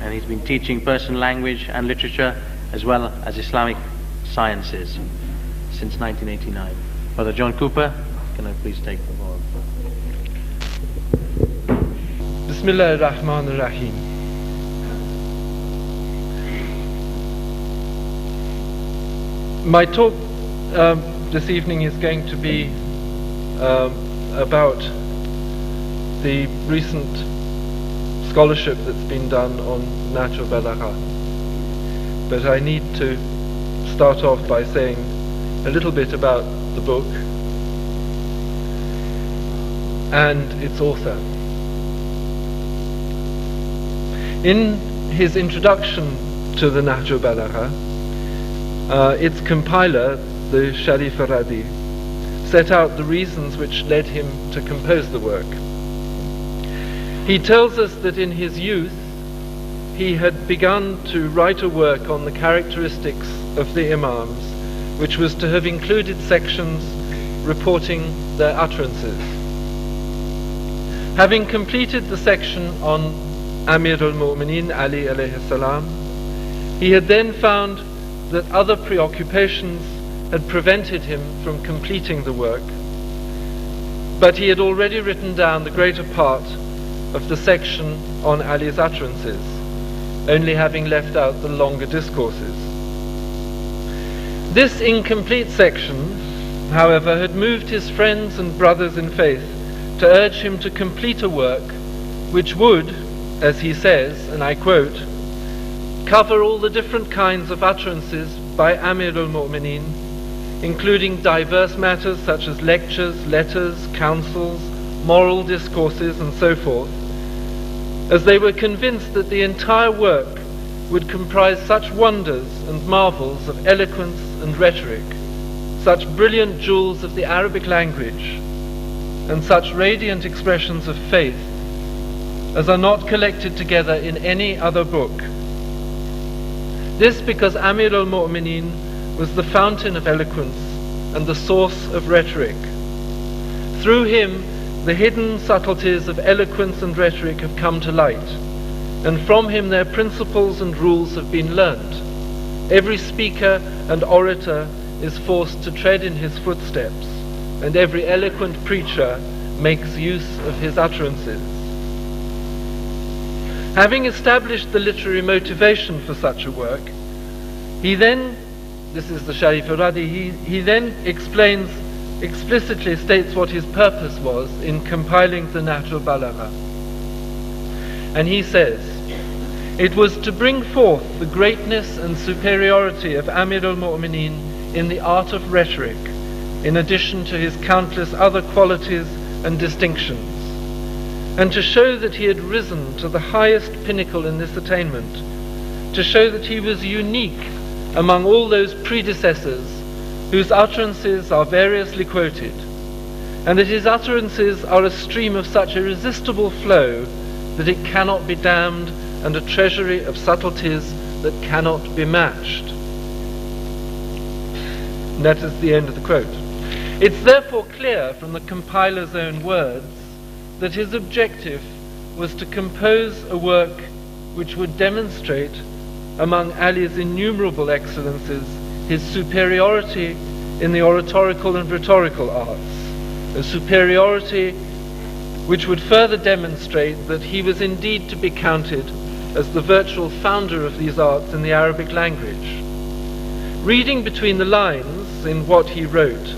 and he's been teaching Persian language and literature as well as Islamic sciences since 1989. Brother John Cooper, can I please take the floor? Bismillah ar-Rahman ar-Rahim. My talk this evening is going to be about the recent scholarship that's been done on Nahj Balagha. But I need to start off by saying a little bit about the book and its author. In his introduction to the Nahj Balagha, its compiler, the Sharif Aradi, set out the reasons which led him to compose the work. He tells us that in his youth he had begun to write a work on the characteristics of the Imams, which was to have included sections reporting their utterances. Having completed the section on Amir al-Mu'mineen Ali alayhi salam, he had then found that other preoccupations had prevented him from completing the work, but he had already written down the greater part of the section on Ali's utterances, only having left out the longer discourses. This incomplete section, however, had moved his friends and brothers in faith to urge him to complete a work which would, as he says, and I quote, cover all the different kinds of utterances by Amir al-Mu'mineen, including diverse matters such as lectures, letters, counsels, moral discourses, and so forth, as they were convinced that the entire work would comprise such wonders and marvels of eloquence and rhetoric, such brilliant jewels of the Arabic language, and such radiant expressions of faith as are not collected together in any other book. This because Amir al-Mu'mineen was the fountain of eloquence and the source of rhetoric. Through him, the hidden subtleties of eloquence and rhetoric have come to light, and from him their principles and rules have been learnt. Every speaker and orator is forced to tread in his footsteps, and every eloquent preacher makes use of his utterances. Having established the literary motivation for such a work, he then, this is the Jaafferiya, he then explicitly states what his purpose was in compiling the Nahj al-Balagha. And he says, it was to bring forth the greatness and superiority of Amir al-Mu'mineen in the art of rhetoric, in addition to his countless other qualities and distinctions, and to show that he had risen to the highest pinnacle in this attainment, to show that he was unique among all those predecessors whose utterances are variously quoted, and that his utterances are a stream of such irresistible flow that it cannot be dammed, and a treasury of subtleties that cannot be matched. And that is the end of the quote. It's therefore clear from the compiler's own words that his objective was to compose a work which would demonstrate, among Ali's innumerable excellences, his superiority in the oratorical and rhetorical arts, a superiority which would further demonstrate that he was indeed to be counted as the virtual founder of these arts in the Arabic language. Reading between the lines in what he wrote,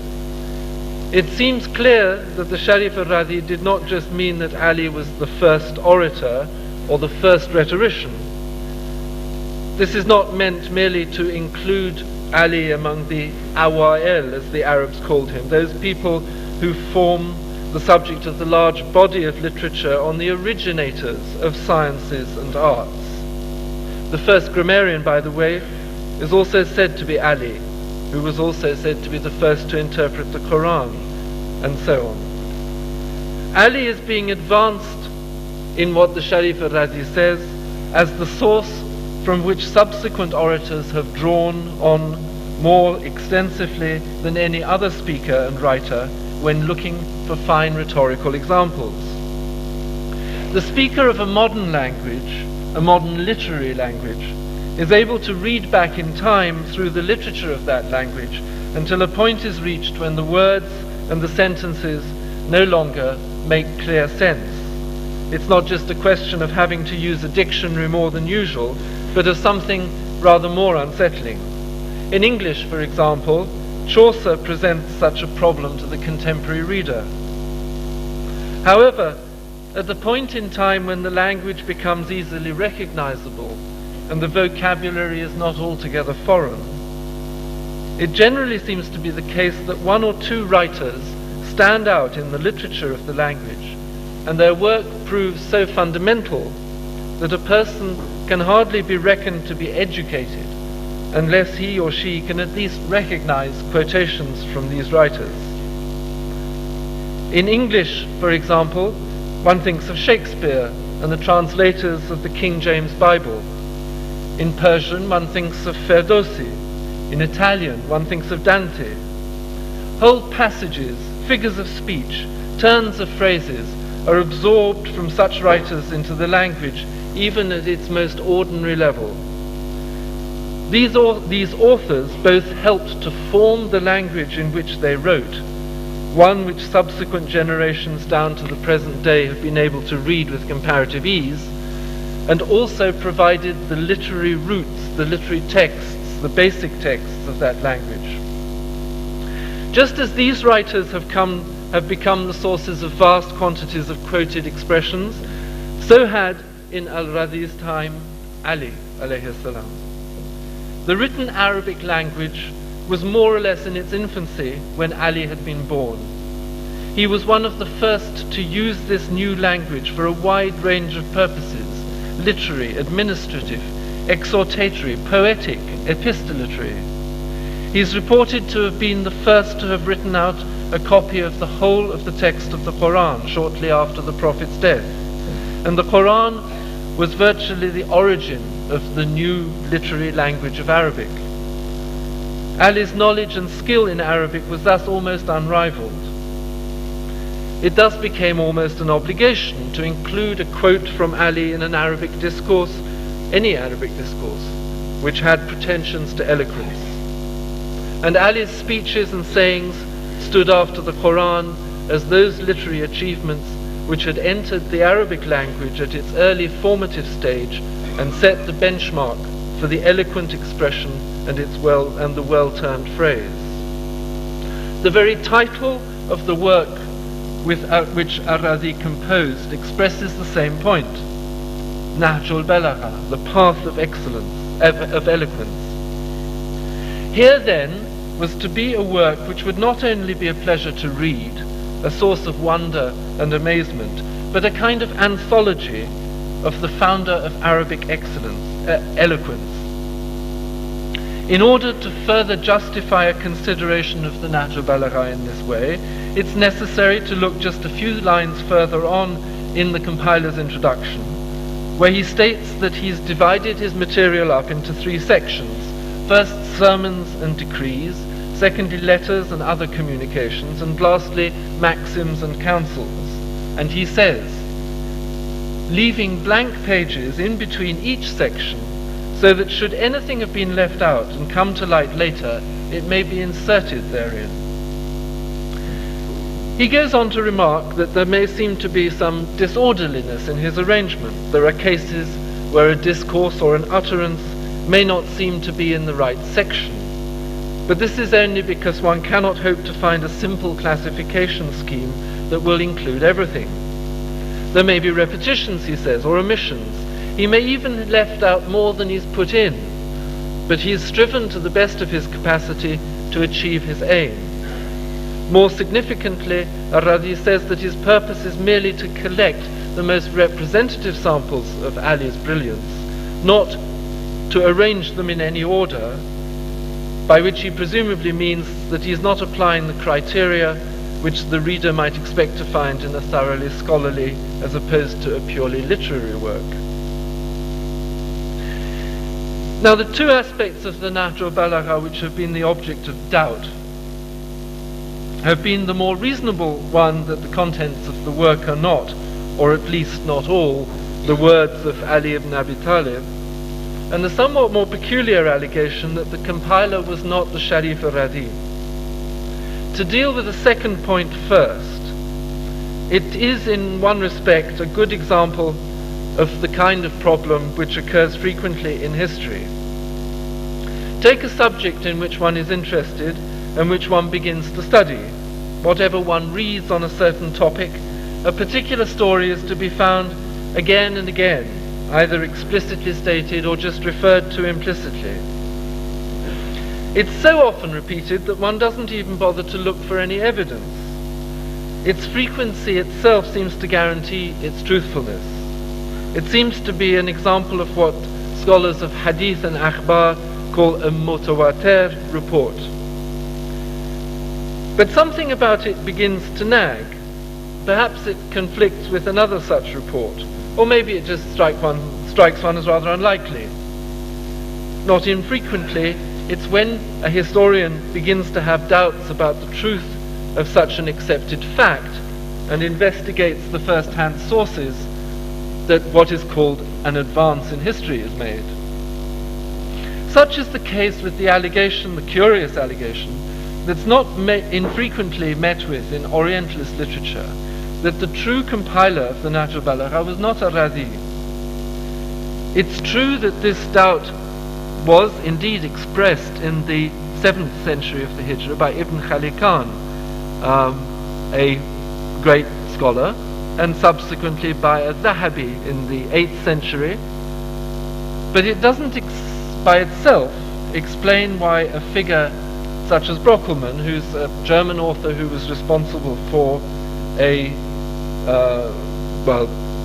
it seems clear that the Jaafferiya did not just mean that Ali was the first orator or the first rhetorician. This is not meant merely to include Ali among the Awail, as the Arabs called him, those people who form the subject of the large body of literature on the originators of sciences and arts. The first grammarian, by the way, is also said to be Ali, who was also said to be the first to interpret the Quran, and so on. Ali is being advanced in what the Jaafferiya says as the source from which subsequent orators have drawn on more extensively than any other speaker and writer when looking for fine rhetorical examples. The speaker of a modern language, a modern literary language, is able to read back in time through the literature of that language until a point is reached when the words and the sentences no longer make clear sense. It's not just a question of having to use a dictionary more than usual, but of something rather more unsettling. In English, for example, Chaucer presents such a problem to the contemporary reader. However, at the point in time when the language becomes easily recognizable and the vocabulary is not altogether foreign, it generally seems to be the case that one or two writers stand out in the literature of the language, and their work proves so fundamental that a person can hardly be reckoned to be educated unless he or she can at least recognize quotations from these writers. In English, for example, one thinks of Shakespeare and the translators of the King James Bible. In Persian, one thinks of Ferdowsi. In Italian, one thinks of Dante. Whole passages, figures of speech, turns of phrases are absorbed from such writers into the language, even at its most ordinary level. These authors both helped to form the language in which they wrote, one which subsequent generations down to the present day have been able to read with comparative ease, and also provided the literary roots, the literary texts, the basic texts of that language. Just as these writers have become the sources of vast quantities of quoted expressions, so had, in al-Radi's time, Ali alayhi salam. The written Arabic language was more or less in its infancy when Ali had been born. He was one of the first to use this new language for a wide range of purposes: literary, administrative, exhortatory, poetic, epistolatory. He is reported to have been the first to have written out a copy of the whole of the text of the Quran shortly after the Prophet's death. And the Quran was virtually the origin of the new literary language of Arabic. Ali's knowledge and skill in Arabic was thus almost unrivaled. It thus became almost an obligation to include a quote from Ali in an Arabic discourse, any Arabic discourse, which had pretensions to eloquence. And Ali's speeches and sayings stood after the Quran as those literary achievements which had entered the Arabic language at its early formative stage and set the benchmark for the eloquent expression and the well-turned phrase. The very title of the work which Ar-Razi composed expresses the same point: Nahjul Balagha, the path of excellence, of eloquence. Here then was to be a work which would not only be a pleasure to read, a source of wonder and amazement, but a kind of anthology of the founder of Arabic eloquence. In order to further justify a consideration of the Nahj al-Balagha in this way, it's necessary to look just a few lines further on in the compiler's introduction, where he states that he's divided his material up into 3 sections. First, sermons and decrees; secondly, letters and other communications; and lastly, maxims and counsels. And he says, leaving blank pages in between each section, so that should anything have been left out and come to light later, it may be inserted therein. He goes on to remark that there may seem to be some disorderliness in his arrangement. There are cases where a discourse or an utterance may not seem to be in the right section, but this is only because one cannot hope to find a simple classification scheme that will include everything. There may be repetitions, he says, or omissions. He may even have left out more than he's put in, but he has striven to the best of his capacity to achieve his aim. More significantly, Ar-Razi says that his purpose is merely to collect the most representative samples of Ali's brilliance, not to arrange them in any order, by which he presumably means that he is not applying the criteria which the reader might expect to find in a thoroughly scholarly as opposed to a purely literary work. Now, the 2 aspects of the Nahj al-Balagha which have been the object of doubt have been the more reasonable one, that the contents of the work are not, or at least not all, the words of Ali ibn Abi Talib, and the somewhat more peculiar allegation that the compiler was not the Sharif al-Radi. To deal with the second point first, it is in one respect a good example of the kind of problem which occurs frequently in history. Take a subject in which one is interested and which one begins to study. Whatever one reads on a certain topic, a particular story is to be found again and again, either explicitly stated or just referred to implicitly. It's so often repeated that one doesn't even bother to look for any evidence. Its frequency itself seems to guarantee its truthfulness. It seems to be an example of what scholars of hadith and akhbar call a mutawatir report. But something about it begins to nag. Perhaps it conflicts with another such report, or maybe it just strikes one as rather unlikely. Not infrequently, it's when a historian begins to have doubts about the truth of such an accepted fact and investigates the first-hand sources that what is called an advance in history is made. Such is the case with the allegation, the curious allegation, that's not infrequently met with in Orientalist literature, that the true compiler of the Nahj al-Balagha was not Ar-Razi. It's true that this doubt was indeed expressed in the 7th century of the Hijrah by Ibn Khalikan, a great scholar, and subsequently by Al-Dhahabi in the 8th century. But it doesn't by itself explain why a figure such as Brockelmann, who's a German author who was responsible for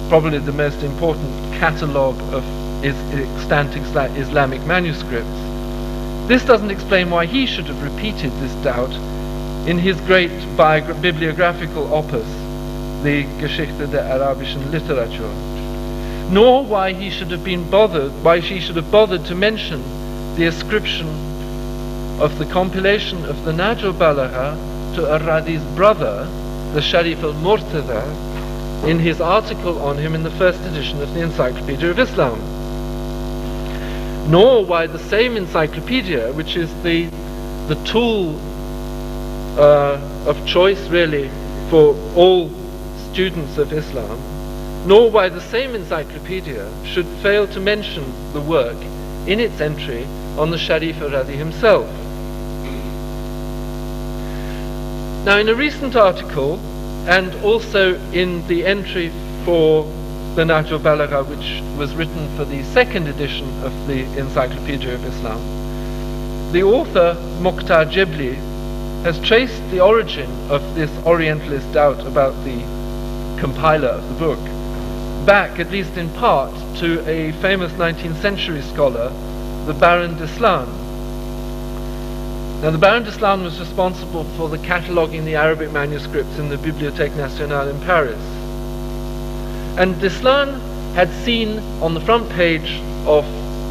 probably the most important catalogue of extant Islamic manuscripts, this doesn't explain why he should have repeated this doubt in his great bibliographical opus, the Geschichte der arabischen Literatur, nor why he should have bothered to mention the ascription of the compilation of the Nahj al-Balagha to Ar-Radi's brother, the Sharif al-Murtada, in his article on him in the first edition of the Encyclopedia of Islam. Nor why the same encyclopedia, which is the tool of choice really for all students of Islam, nor why the same encyclopedia should fail to mention the work in its entry on the Sharif al-Radi himself. Now, in a recent article, and also in the entry for the Nahj al-Balagha, which was written for the second edition of the Encyclopedia of Islam, the author Mukhtar Jebli has traced the origin of this Orientalist doubt about the compiler of the book back, at least in part, to a famous 19th century scholar, the Baron d'Islan. Now, the Baron d'Islan was responsible for the cataloguing the Arabic manuscripts in the Bibliothèque Nationale in Paris. And d'Islan had seen on the front page of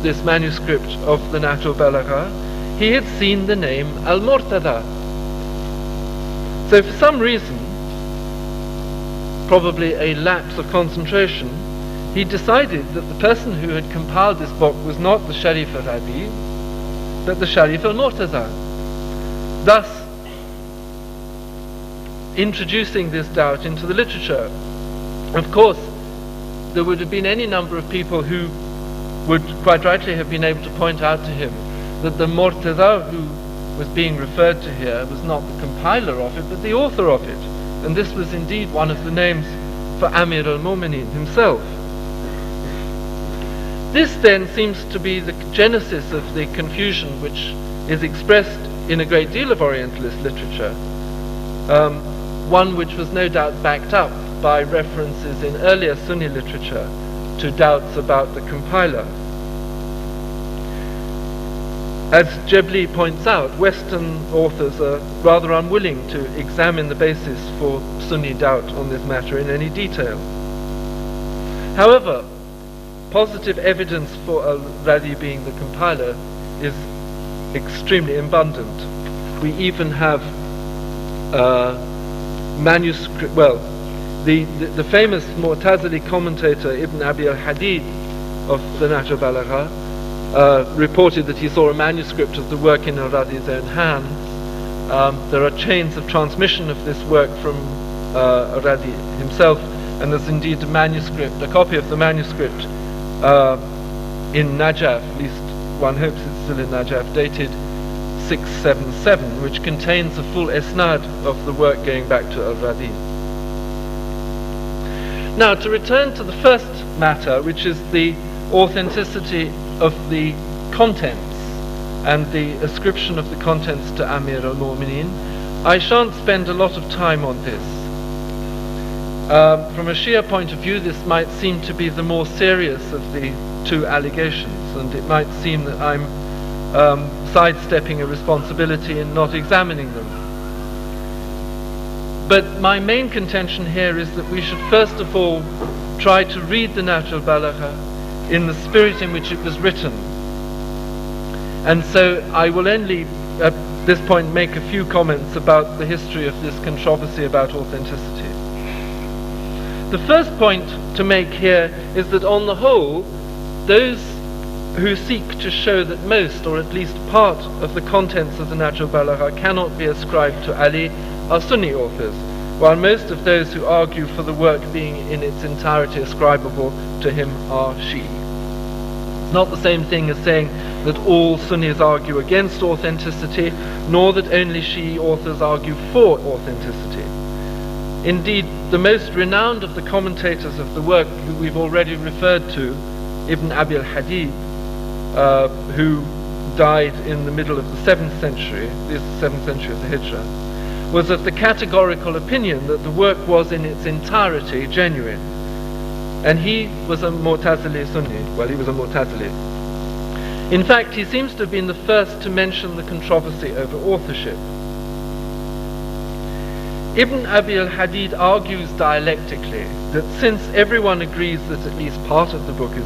this manuscript of the Nahj al-Balagha, he had seen the name Al-Murtada. So for some reason, probably a lapse of concentration, he decided that the person who had compiled this book was not the Sharif al-Radi, but the Sharif al-Murtada, thus introducing this doubt into the literature. Of course, there would have been any number of people who would quite rightly have been able to point out to him that the Murtada who was being referred to here was not the compiler of it, but the author of it. And this was indeed one of the names for Amir al-Mu'minin himself. This then seems to be the genesis of the confusion which is expressed in a great deal of Orientalist literature, one which was no doubt backed up by references in earlier Sunni literature to doubts about the compiler. As Jebli points out, Western authors are rather unwilling to examine the basis for Sunni doubt on this matter in any detail. However, positive evidence for al-Radi being the compiler is extremely abundant. We even have manuscript, the famous Mu'tazili commentator Ibn Abi al-Hadid of the Nahj al-Balagha reported that he saw a manuscript of the work in al-Radi's own hands. There are chains of transmission of this work from al-Radi himself, and there's indeed a copy of the manuscript in Najaf, at least one hopes it's still in Najaf, dated 677, which contains a full isnad of the work going back to al-Radi. Now, to return to the first matter, which is the authenticity of the contents and the ascription of the contents to Amir al-Mu'minin, I shan't spend a lot of time on this. From a Shia point of view, this might seem to be the more serious of the two allegations, and it might seem that I'm sidestepping a responsibility in not examining them. But my main contention here is that we should first of all try to read the Nahj al-Balagha in the spirit in which it was written. And so I will only at this point make a few comments about the history of this controversy about authenticity. The first point to make here is that on the whole, those who seek to show that most, or at least part, of the contents of the Nahj al-Balagha cannot be ascribed to Ali are Sunni authors, while most of those who argue for the work being in its entirety ascribable to him are Shi'i. It's not the same thing as saying that all Sunnis argue against authenticity, nor that only Shi'i authors argue for authenticity. Indeed, the most renowned of the commentators of the work, who we've already referred to, Ibn Abi al-Hadid, who died in the middle of the 7th century, this 7th century of the Hijrah, was of the categorical opinion that the work was in its entirety genuine. And he was a Mu'tazili Sunni. Well, he was a Mu'tazili. In fact, he seems to have been the first to mention the controversy over authorship. Ibn Abi al-Hadid argues dialectically that since everyone agrees that at least part of the book is